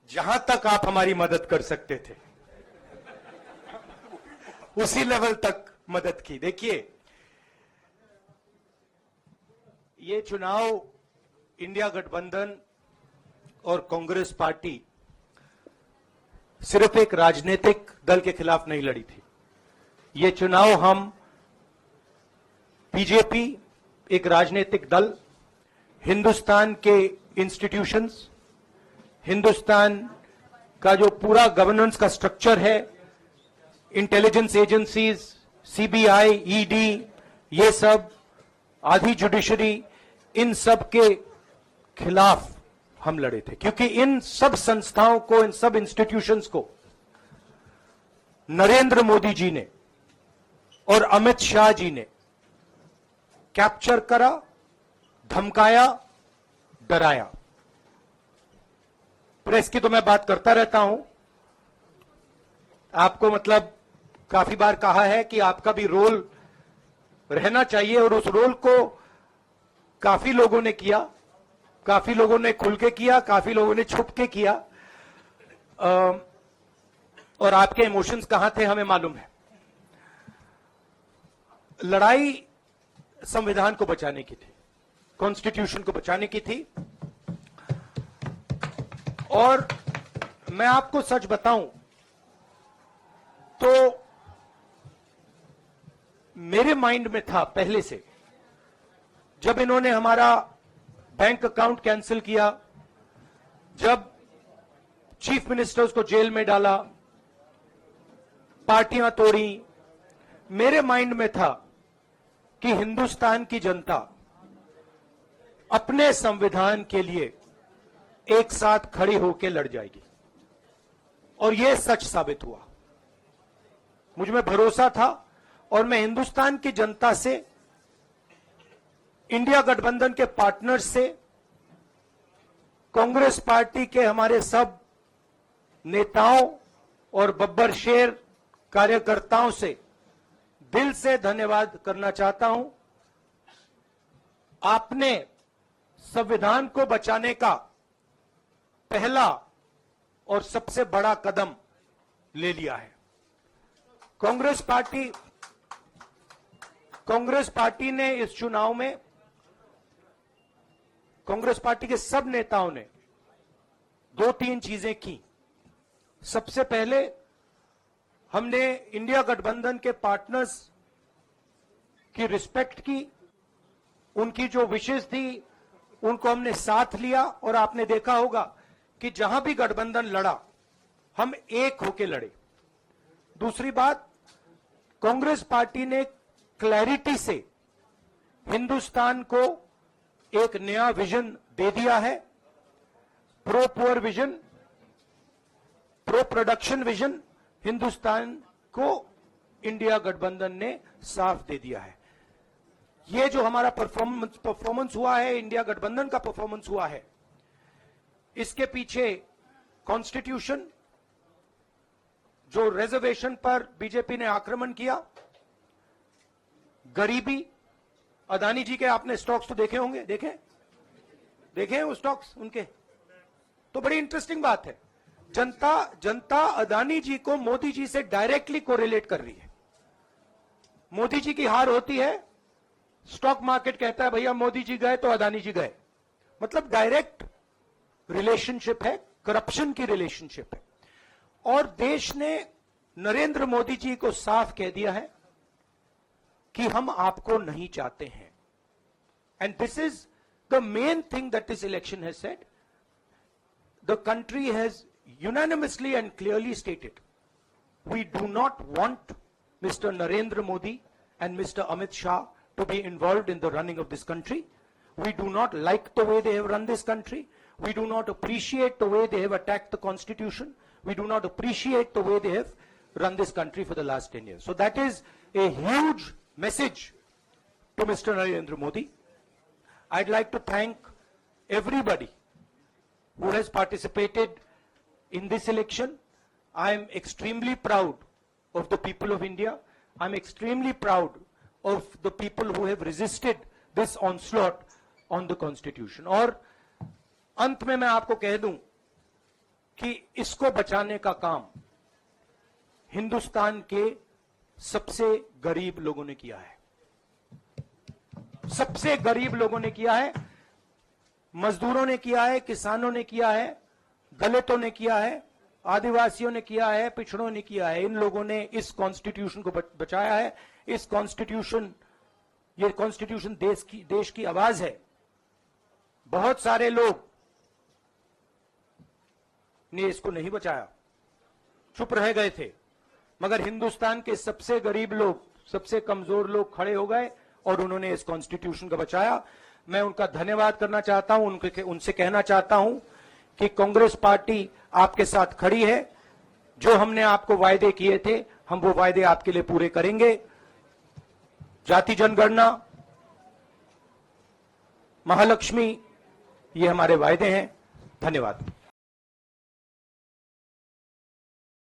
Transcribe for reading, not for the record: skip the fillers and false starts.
जहां तक आप हमारी मदद कर सकते थे उसी लेवल तक मदद की। देखिए, ये चुनाव इंडिया गठबंधन और कांग्रेस पार्टी सिर्फ एक राजनीतिक दल के खिलाफ नहीं लड़ी थी। ये चुनाव हम बीजेपी, एक राजनीतिक दल, हिंदुस्तान के इंस्टीट्यूशंस, हिंदुस्तान का जो पूरा गवर्नेंस का स्ट्रक्चर है, इंटेलिजेंस एजेंसीज, सीबीआई, ईडी, ये सब, आधी जुडिशरी, इन सब के खिलाफ हम लड़े थे, क्योंकि इन सब संस्थाओं को, इन सब इंस्टीट्यूशंस को नरेंद्र मोदी जी ने और अमित शाह जी ने कैप्चर करा, धमकाया, डराया। प्रेस की तो मैं बात करता रहता हूं, आपको मतलब काफी बार कहा है कि आपका भी रोल रहना चाहिए, और उस रोल को काफी लोगों ने किया, काफी लोगों ने खुल के किया, काफी लोगों ने छुप के किया, और आपके इमोशंस कहां थे हमें मालूम है। लड़ाई संविधान को बचाने की थी, कॉन्स्टिट्यूशन को बचाने की थी। और मैं आपको सच बताऊं तो मेरे माइंड में था पहले से, जब इन्होंने हमारा बैंक अकाउंट कैंसिल किया, जब चीफ मिनिस्टर्स को जेल में डाला, पार्टियां तोड़ी, मेरे माइंड में था कि हिंदुस्तान की जनता अपने संविधान के लिए एक साथ खड़ी होकर लड़ जाएगी, और यह सच साबित हुआ। मुझ में भरोसा था, और मैं हिंदुस्तान की जनता से, इंडिया गठबंधन के पार्टनर्स से, कांग्रेस पार्टी के हमारे सब नेताओं और बब्बर शेर कार्यकर्ताओं से दिल से धन्यवाद करना चाहता हूं। आपने संविधान को बचाने का पहला और सबसे बड़ा कदम ले लिया है। कांग्रेस पार्टी ने इस चुनाव में, कांग्रेस पार्टी के सब नेताओं ने 2-3 चीजें की। सबसे पहले हमने इंडिया गठबंधन के पार्टनर्स की रिस्पेक्ट की, उनकी जो विशेष थी उनको हमने साथ लिया, और आपने देखा होगा कि जहां भी गठबंधन लड़ा हम एक होकर लड़े। दूसरी बात, कांग्रेस पार्टी ने क्लैरिटी से हिंदुस्तान को एक नया विजन दे दिया है, pro poor vision, pro production vision Hindustan को इंडिया गठबंधन ने साफ दे दिया है। ये जो हमारा परफॉर्मेंस हुआ है, इंडिया गठबंधन का परफॉर्मेंस हुआ है, इसके पीछे कॉन्स्टिट्यूशन, जो रिजर्वेशन पर बीजेपी ने आक्रमण किया, गरीबी, अदानी जी के आपने स्टॉक्स तो देखे होंगे, देखे वो स्टॉक्स उनके, तो बड़ी इंटरेस्टिंग बात है। जनता अदानी जी को मोदी जी से डायरेक्टली कोरिलेट कर रही है। मोदी जी की हार होती है, स्टॉक मार्केट कहता है भैया मोदी जी गए तो अदानी जी गए, मतलब डायरेक्ट रिलेशनशिप है, करप्शन की रिलेशनशिप है। और देश ने नरेंद्र मोदी जी को साफ कह दिया है कि हम आपको नहीं चाहते हैं। And this is the main thing that this election has said. The country has unanimously and clearly stated, we do not want Mr. Narendra Modi and Mr. Amit Shah to be involved in the running of this country. We do not like the way they have run this country. We do not appreciate the way they have attacked the constitution. We do not appreciate the way they have run this country for the last 10 years. So that is a huge message to Mr. Narendra Modi. I'd like to thank everybody who has participated in this election. I am extremely proud of the people of India. I'm extremely proud of the people who have resisted this onslaught on the constitution. और अंत में मैं आपको कह दूं कि इसको बचाने का काम हिंदुस्तान के सबसे गरीब लोगों ने किया है। सबसे गरीब लोगों ने किया है, मजदूरों ने किया है, किसानों ने किया है, दलितों ने किया है, आदिवासियों ने किया है, पिछड़ों ने किया है। इन लोगों ने इस कॉन्स्टिट्यूशन को बचाया है। इस कॉन्स्टिट्यूशन, ये कॉन्स्टिट्यूशन देश की आवाज है। बहुत सारे लोग ने इसको नहीं बचाया, चुप रह गए थे, मगर हिंदुस्तान के सबसे गरीब लोग, सबसे कमजोर लोग खड़े हो गए और उन्होंने इस कॉन्स्टिट्यूशन को बचाया। मैं उनका धन्यवाद करना चाहता हूं, उनसे कहना चाहता हूं कि कांग्रेस पार्टी आपके साथ खड़ी है। जो हमने आपको वायदे किए थे, हम वो वायदे आपके लिए पूरे करेंगे। जाति जनगणना, महालक्ष्मी, ये हमारे वायदे हैं। धन्यवाद।